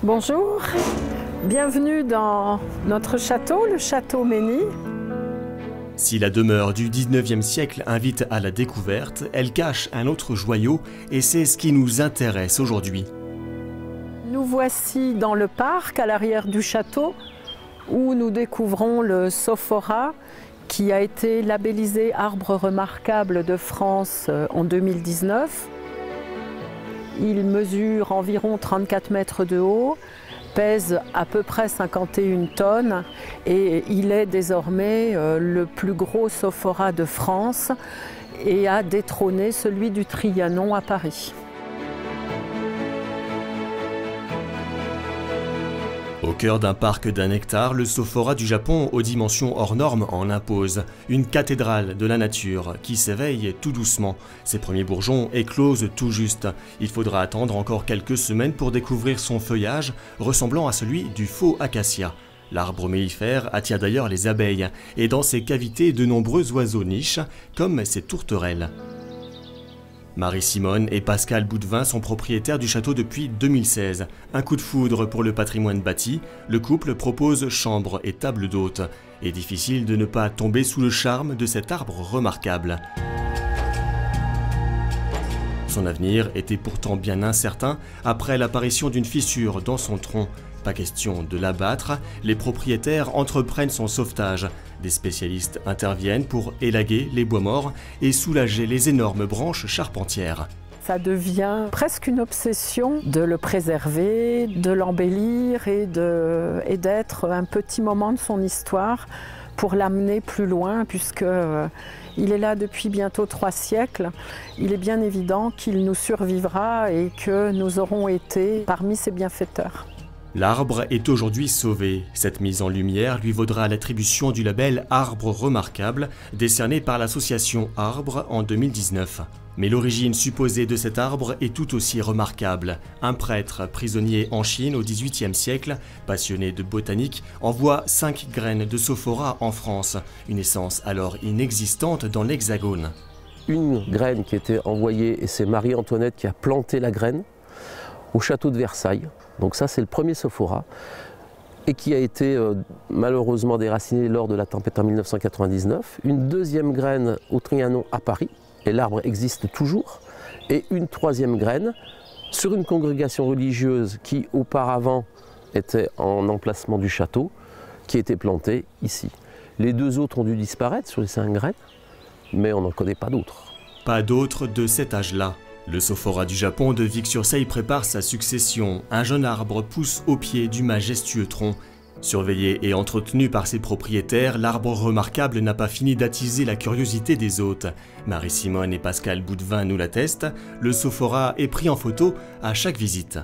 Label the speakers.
Speaker 1: Bonjour, bienvenue dans notre château, le château Mény.
Speaker 2: Si la demeure du 19e siècle invite à la découverte, elle cache un autre joyau et c'est ce qui nous intéresse aujourd'hui.
Speaker 1: Nous voici dans le parc à l'arrière du château où nous découvrons le Sophora qui a été labellisé arbre remarquable de France en 2019. Il mesure environ 34 mètres de haut, pèse à peu près 51 tonnes et il est désormais le plus gros Sophora de France et a détrôné celui du Trianon à Paris.
Speaker 2: Au cœur d'un parc d'un hectare, le Sophora du Japon, aux dimensions hors normes, en impose. Une cathédrale de la nature qui s'éveille tout doucement. Ses premiers bourgeons éclosent tout juste. Il faudra attendre encore quelques semaines pour découvrir son feuillage, ressemblant à celui du faux acacia. L'arbre mellifère attire d'ailleurs les abeilles, et dans ses cavités, de nombreux oiseaux nichent, comme ces tourterelles. Marie-Simone et Pascal Boudvin sont propriétaires du château depuis 2016. Un coup de foudre pour le patrimoine bâti, le couple propose chambre et table d'hôte. Et difficile de ne pas tomber sous le charme de cet arbre remarquable. Son avenir était pourtant bien incertain après l'apparition d'une fissure dans son tronc. Pas question de l'abattre, les propriétaires entreprennent son sauvetage. Des spécialistes interviennent pour élaguer les bois morts et soulager les énormes branches charpentières.
Speaker 1: Ça devient presque une obsession de le préserver, de l'embellir et d'être un petit moment de son histoire pour l'amener plus loin puisque il est là depuis bientôt 3 siècles. Il est bien évident qu'il nous survivra et que nous aurons été parmi ses bienfaiteurs.
Speaker 2: L'arbre est aujourd'hui sauvé. Cette mise en lumière lui vaudra l'attribution du label Arbre remarquable, décerné par l'association Arbre en 2019. Mais l'origine supposée de cet arbre est tout aussi remarquable. Un prêtre prisonnier en Chine au XVIIIe siècle, passionné de botanique, envoie 5 graines de Sophora en France, une essence alors inexistante dans l'Hexagone.
Speaker 3: Une graine qui était envoyée, et c'est Marie-Antoinette qui a planté la graine au château de Versailles. Donc ça, c'est le premier Sophora et qui a été malheureusement déraciné lors de la tempête en 1999. Une deuxième graine au Trianon à Paris, et l'arbre existe toujours. Et une troisième graine sur une congrégation religieuse qui auparavant était en emplacement du château, qui a été plantée ici. Les 2 autres ont dû disparaître sur les 5 graines, mais on n'en connaît pas d'autres.
Speaker 2: Pas d'autres de cet âge-là. Le Sophora du Japon de Vic-sur-Seille prépare sa succession. Un jeune arbre pousse au pied du majestueux tronc. Surveillé et entretenu par ses propriétaires, l'arbre remarquable n'a pas fini d'attiser la curiosité des hôtes. Marie-Simone et Pascal Boudvin nous l'attestent, le Sophora est pris en photo à chaque visite.